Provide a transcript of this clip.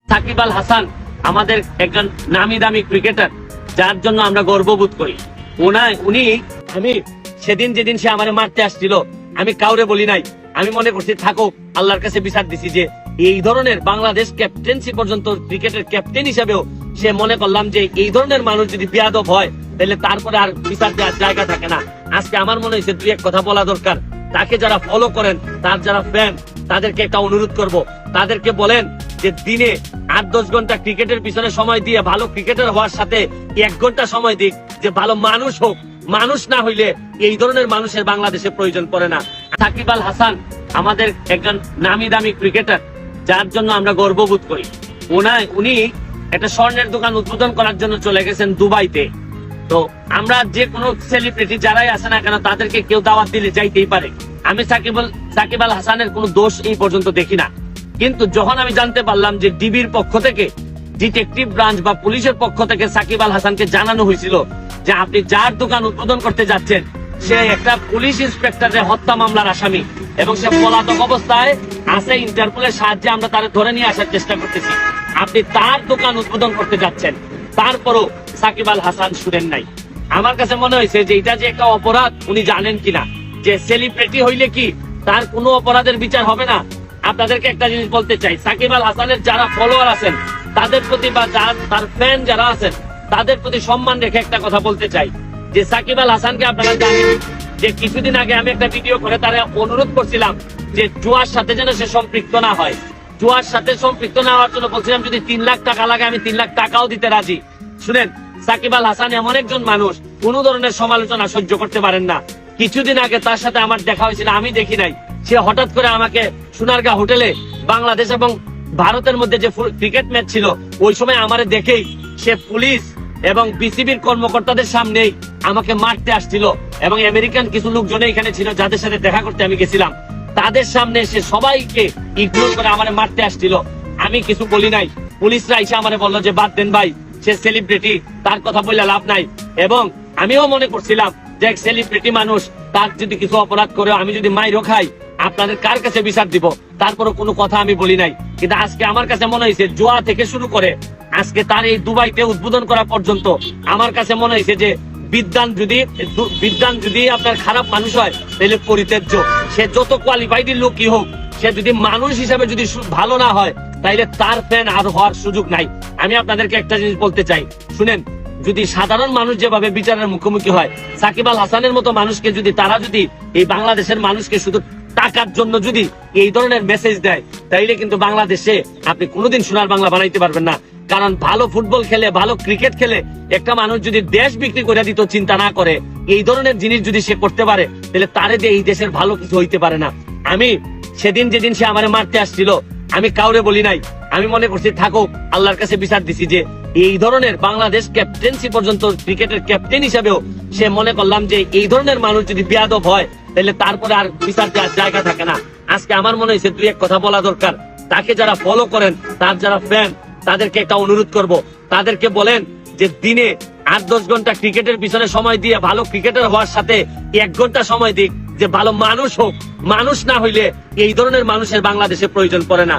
সাকিব আল হাসান আমাদের একজন নামি দামি ক্রিকেটার, যার জন্য আমরা গর্ববোধ করি। উনি আমি সেদিন যেদিন সে আমারে মারতে আসছিল, আমি কাউরে বলি নাই, আমি মনে করছি থাকুক, আল্লাহর কাছে বিচার দিছি যে এই ধরনের বাংলাদেশ ক্যাপ্টেন্সি পর্যন্ত ক্রিকেটের ক্যাপ্টেন হিসেবেও সে মনে করলাম যে এই ধরনের মানুষ যদি বেয়াদব হয় তাহলে তারপরে আর বিচার দেওয়ার জায়গা থাকে না। আজকে আমার মনে হয়েছে দুই এক কথা বলা দরকার। তাকে যারা ফলো করেন, তার যারা ফ্যান, তাদেরকে একটা অনুরোধ করব, তাদেরকে বলেন যে দিনে 8-10 ঘন্টা ক্রিকেটের পিছনে সময় দিয়ে ভালো ক্রিকেটার হওয়ার সাথে 1 ঘন্টা সময় দিক, যে ভালো মানুষ হোক। মানুষ না হইলে এই ধরনের মানুষের বাংলাদেশে প্রয়োজন পড়ে না। সাকিব আল হাসান আমাদের একজন নামি দামি ক্রিকেটার, যার জন্য আমরা গর্ববোধ করি। উনি একটা স্বর্ণের দোকান উদ্বোধন করার জন্য চলে গেছেন দুবাইতে। তো আমরা যে কোনো সেলিব্রিটি যারাই আসে না কেন, তাদেরকে কেউ দাওয়াত দিলে যাইতেই পারে। আমি সাকিব আল হাসানের কোনো দোষ এই পর্যন্ত দেখি না। কিন্তু যখন আমি জানতে পারলাম যে ডিবির পক্ষ থেকে, ডিটেকটিভ ব্রাঞ্চ বা পুলিশের পক্ষ থেকে সাকিব আল হাসানকে জানানো হয়েছিল যে আপনি যার দোকান উদ্বোধন করতে যাচ্ছেন সে একটা পুলিশ ইন্সপেক্টরের হত্যা মামলার আসামি এবং সে পলাতক অবস্থায় আছে, ইন্টারপোলের সাহায্যে আমরা তার ধরে নিয়ে আসার চেষ্টা করতেছি, আপনি তার দোকান উদ্বোধন করতে যাচ্ছেন, তারপরও সাকিব আল হাসান শুনেন নাই। আমার কাছে মনে হয়েছে যে এটা যে একটা অপরাধ, উনি জানেন কিনা যে সেলিব্রিটি হইলে কি তার কোনো অপরাধের বিচার হবে না। আপনাদেরকে একটা জিনিস বলতে চাই, সাকিব আল হাসানের যারা ফলোয়ার আছেন তাদের প্রতি বা তার ফ্যান যারা আছেন তাদের প্রতি সম্মান রেখে একটা কথা বলতে চাই যে সাকিব আল হাসানকে আপনারা জানেন যে কিছুদিন আগে আমি একটা ভিডিও করে তারা অনুরোধ করছিলাম যে জুয়ার সাথে যেন সে সম্পৃক্ত না হয়। জুয়ার সাথে সম্পৃক্ত না হওয়ার জন্য বলছিলাম যদি 3 লাখ টাকা লাগে আমি 3 লাখ টাকাও দিতে রাজি। শুনেন, সাকিব আল হাসান এমন একজন মানুষ, কোন ধরনের সমালোচনা সহ্য করতে পারেন না। কিছুদিন আগে তার সাথে আমার দেখা হয়েছিল, আমি দেখি নাই, সে হঠাৎ করে আমাকে সোনারগাঁ হোটেলে বাংলাদেশ এবং ভারতের মধ্যে যে ক্রিকেট ম্যাচ ছিল ওই সময় আমারে দেখেই সে পুলিশ এবং বিসিবির কর্মকর্তাদের সামনেই আমাকে মারতে আসছিল এবং আমেরিকান কিছু লোকজন এখানে ছিল যাদের সাথে দেখা করতে আমি গেছিলাম, তাদের সামনে সে সবাইকে ইগনোর করে আমারে মারতে আসছিল। আমি কিছু বলি নাই, পুলিশরা এসে আমারে বললো যে বাদ দেন ভাই, সে সেলিব্রিটি, তার কথা বললে লাভ নাই। এবং আমিও মনে করছিলাম যে এক সেলিব্রিটি মানুষ, তার যদি কিছু অপরাধ করে আমি যদি মাইরও খাই আপনাদের কার কাছে বিচার দিব, তারপরও কোনো কথা আমি বলি নাই। কিন্তু আজকে আমার কাছে মনে হয়েছে জুয়া থেকে শুরু করে আজকে তার এই দুবাইতে উদ্বোধন করা পর্যন্ত আমার কাছে মনে হয়েছে যে বিদ্যান যদি আপনার খারাপ মানুষ হয় তাহলে পরিত্যাজ্য। সে যত কোয়ালিফাইড লোকই হোক, সে যদি মানুষ হিসাবে যদি ভালো না হয় তাইলে তার ফ্যান আর হওয়ার সুযোগ নাই। আমি আপনাদেরকে একটা জিনিস বলতে চাই, শুনেন, যদি সাধারণ মানুষ যেভাবে বিচারের মুখোমুখি হয়, সাকিব আল হাসানের মতো মানুষকে যদি তারা যদি এই বাংলাদেশের মানুষকে শুধু টাকার জন্য যদি এই ধরনের মেসেজ দেয়, তাইলে কিন্তু বাংলাদেশে আপনি কোনোদিন সোনার বাংলা বানাইতে পারবেন না। কারণ ভালো ফুটবল খেলে, ভালো ক্রিকেট খেলে একটা মানুষ যদি দেশ বিক্রি করে দিত চিন্তা না করে, এই ধরনের জিনিস যদি সে করতে পারে তাহলে তারে দিয়ে এই দেশের ভালো কিছু হইতে পারে না। আমি সেদিন যেদিন সে আমারে মারতে আসছিল, আমি কাউরে বলি নাই, আমি মনে করছি থাকুক, আল্লাহর কাছে বিচার দিছি যে এই ধরনের বাংলাদেশ ক্যাপ্টেন্সি পর্যন্ত ক্রিকেটের ক্যাপ্টেন হিসেবেও সে মনে করলাম যে এই ধরনের মানুষ যদি বেয়াদব হয় তাহলে তারপরে আর বিচার দেওয়ার জায়গা থাকে না। আজকে আমার মনে হয়েছে দুই এক কথা বলা দরকার। তাকে যারা ফলো করেন, তার যারা ফ্যান, তাদেরকে একটা অনুরোধ করব, তাদেরকে বলেন যে দিনে 8-10 ঘন্টা ক্রিকেটের পিছনে সময় দিয়ে ভালো ক্রিকেটার হওয়ার সাথে 1 ঘন্টা সময় দিক, যে ভালো মানুষ হোক। মানুষ না হইলে এই ধরনের মানুষের বাংলাদেশে প্রয়োজন পড়ে না।